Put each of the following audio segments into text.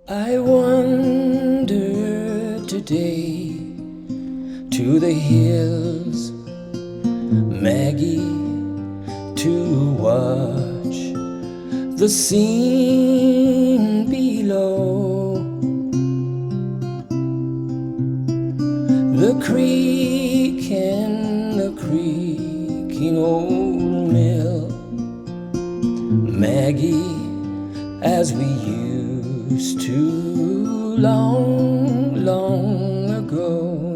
I wander today to the hills, Maggie, to watch the scene below. The creek and the creaking old mill, Maggie, as we used to long, long ago.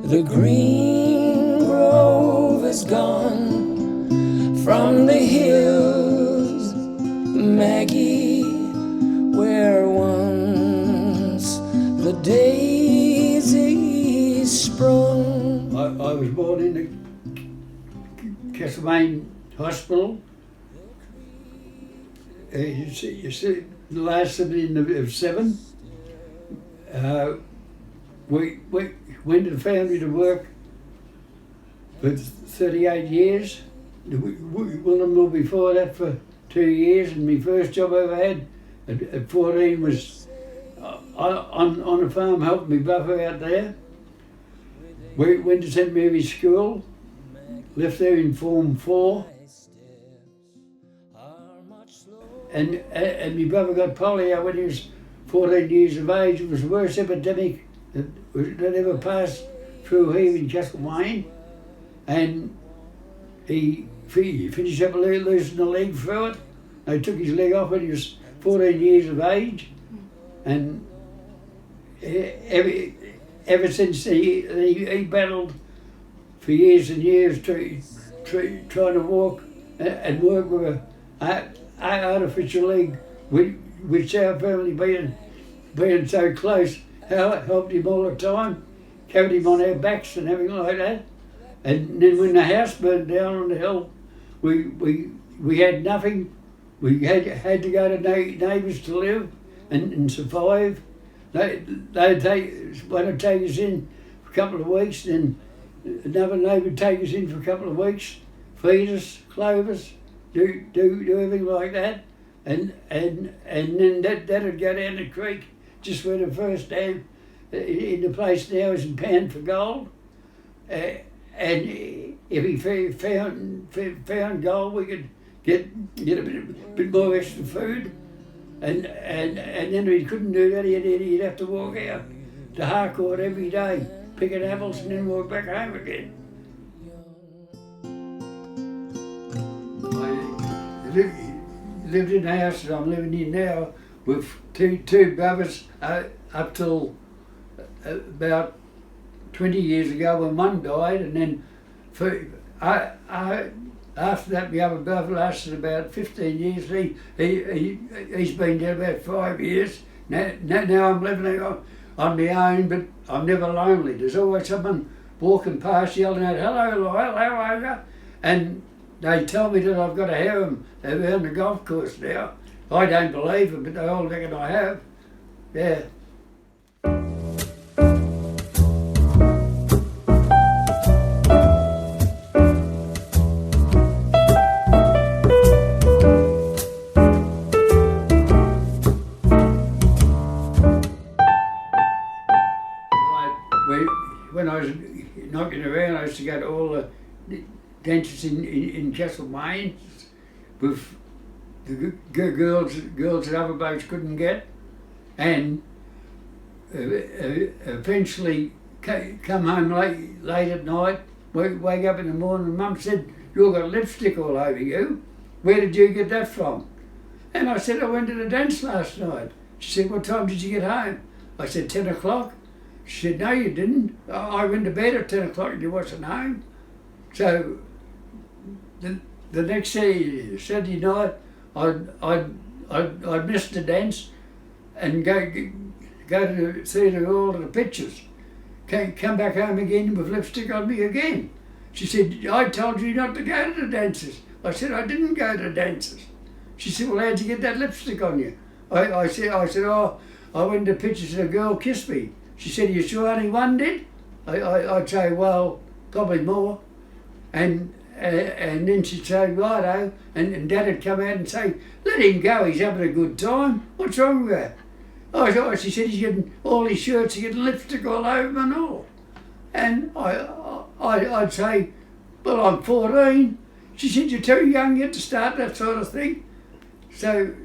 The green grove is gone from the hills, Maggie, where once the daisies sprung. I was born in the Castlemaine Hospital. You see, the last sibling of seven. We went to the foundry to work for 38 years. William before that for 2 years, and my first job I ever had at 14 was on a farm helping my brother out there. We went to St Mary's School, left there in Form 4, and my brother got polio when he was 14 years of age. It was the worst epidemic that ever passed through here in Castlemaine, and he finished up losing a leg through it. They took his leg off when he was 14 years of age, and ever since he battled for years and years trying to walk and work with an artificial leg, which our family being so close helped him all the time, carried him on our backs and everything like that. And then when the house burned down on the hill, we had nothing. We had to go to neighbours to live and survive. They'd take us in for a couple of weeks, then another neighbour would take us in for a couple of weeks, feed us, clothe us, do everything like that, and then that'd go down the creek, just where the first dam in the place now is in Pound for Gold. And if we found gold, we could get a bit more extra food. And then we couldn't do that. He'd have to walk out to Harcourt every day, picking apples, and then walk back home again. I lived in the house that I'm living in now with two brothers up till about 20 years ago when one died, and then after that, my other brother lasted about 15 years. He's been dead about 5 years. Now I'm living on my own, but I'm never lonely. There's always someone walking past yelling out, "Hello, Lyle, how are you?" And they tell me that I've got to have them. They're on the golf course now. I don't believe it, but they all reckon I have. Yeah. When I was knocking around, I used to go to all the dentists in Castlemaine with the girls that other blokes couldn't get, and eventually come home late at night, wake up in the morning, and Mum said, "You've got lipstick all over you. Where did you get that from?" And I said, "I went to the dance last night." She said, "What time did you get home?" I said, 10 o'clock. She said, "No, you didn't. I went to bed at 10 o'clock and you wasn't home." So the next day, Saturday night, I'd miss the dance and go to the theatre hall to the pictures. Come back home again with lipstick on me again. She said, "I told you not to go to the dances." I said, "I didn't go to the dances." She said, "Well, how'd you get that lipstick on you?" I said, "Oh, I went to pictures and a girl kissed me." She said, "Are you sure only one did?" I'd say, "Well, probably more." And and then she'd say, righto, and Dad would come out and say, let him go, he's having a good time. What's wrong with that? Oh, she said he's getting all his shirts, he's getting lipstick all over him and all. And I'd say, well, I'm 14. She said, you're too young yet to start that sort of thing. So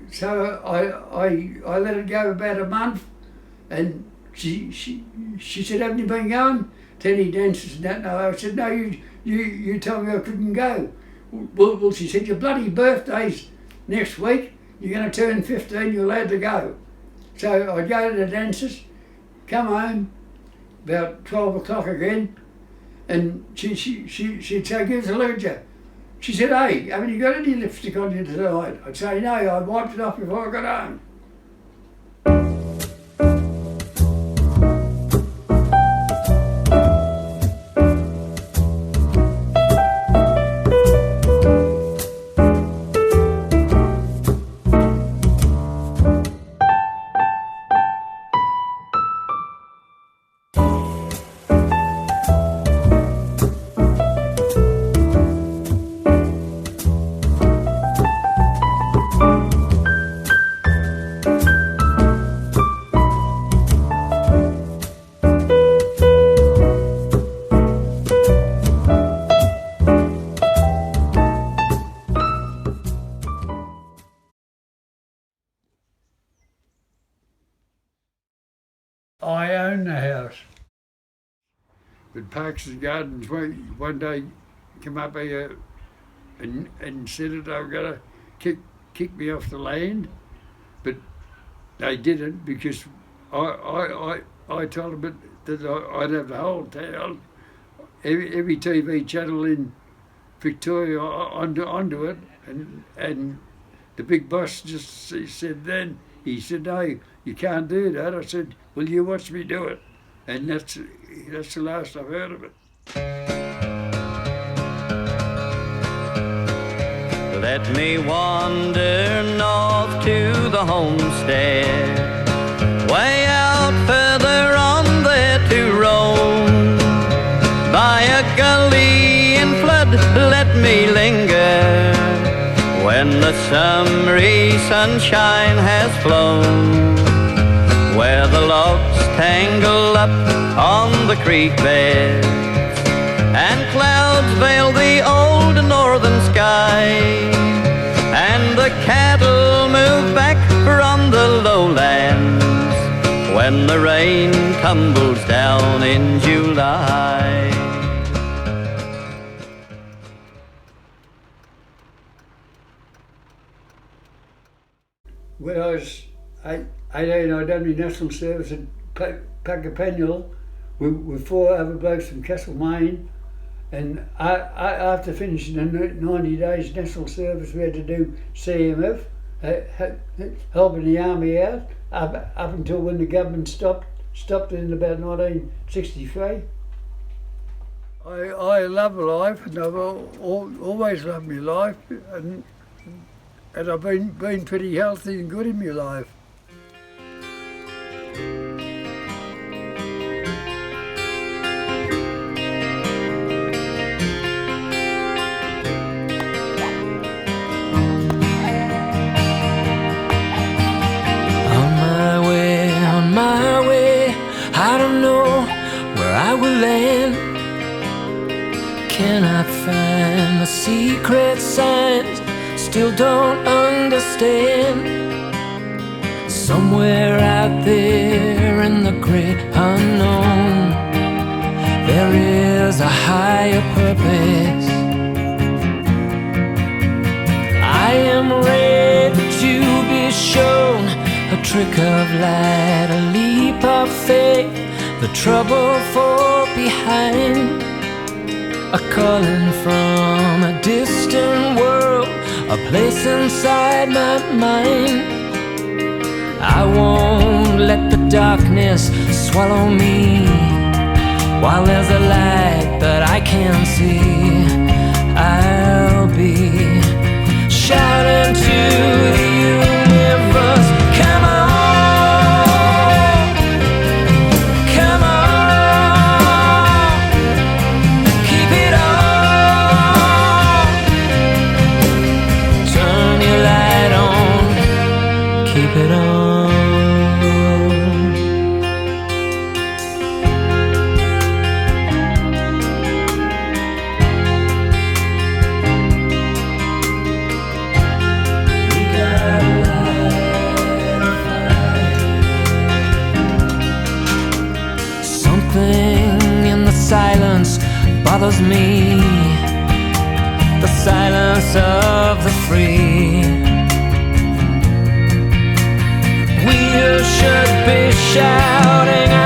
I let it go about a month, and she said, haven't you been going to any dances and that? No, I said, no, you told me I couldn't go. Well, she said, your bloody birthday's next week, you're going to turn 15, you're allowed to go. So I'd go to the dances, come home about 12 o'clock again, and she'd say, give us a look at you. She said, hey, haven't you got any lipstick on you tonight? I'd say, no, I wiped it off before I got home. I own the house. But Parks and Gardens one day come up here and said that they were going to kick me off the land, but they didn't, because I told them that I'd have the whole town, every TV channel in Victoria onto it, and the big boss just said then, he said, no, you can't do that. I said, well, you watch me do it. And that's the last I've heard of it. Let me wander north to the homestead, way out further on there to roam. By a gully in flood, let me linger, when the summery sunshine has flown, where the logs tangle up on the creek bed, and clouds veil the old northern sky, and the cattle move back from the lowlands, when the rain tumbles down in July. When I was 18, I done my national service at Packapanul with 4 other blokes from Castlemaine, and after finishing the 90 days national service, we had to do CMF, helping the army out, up until when the government stopped in about 1963. I love life, and I've always loved my life, and I've been pretty healthy and good in my life. On my way, I don't know where I will land. Can I find the secret signs? Still don't understand. Somewhere out there in the great unknown, there is a higher purpose. I am ready to be shown a trick of light, a leap of faith, the trouble for behind, a calling from a distant world, a place inside my mind. I won't let the darkness swallow me, while there's a light that I can see. I'll be shouting to the universe, come on, come on, keep it on. it on. We got a light of fire. Something in the silence bothers me, the silence of the free. We should be shouting out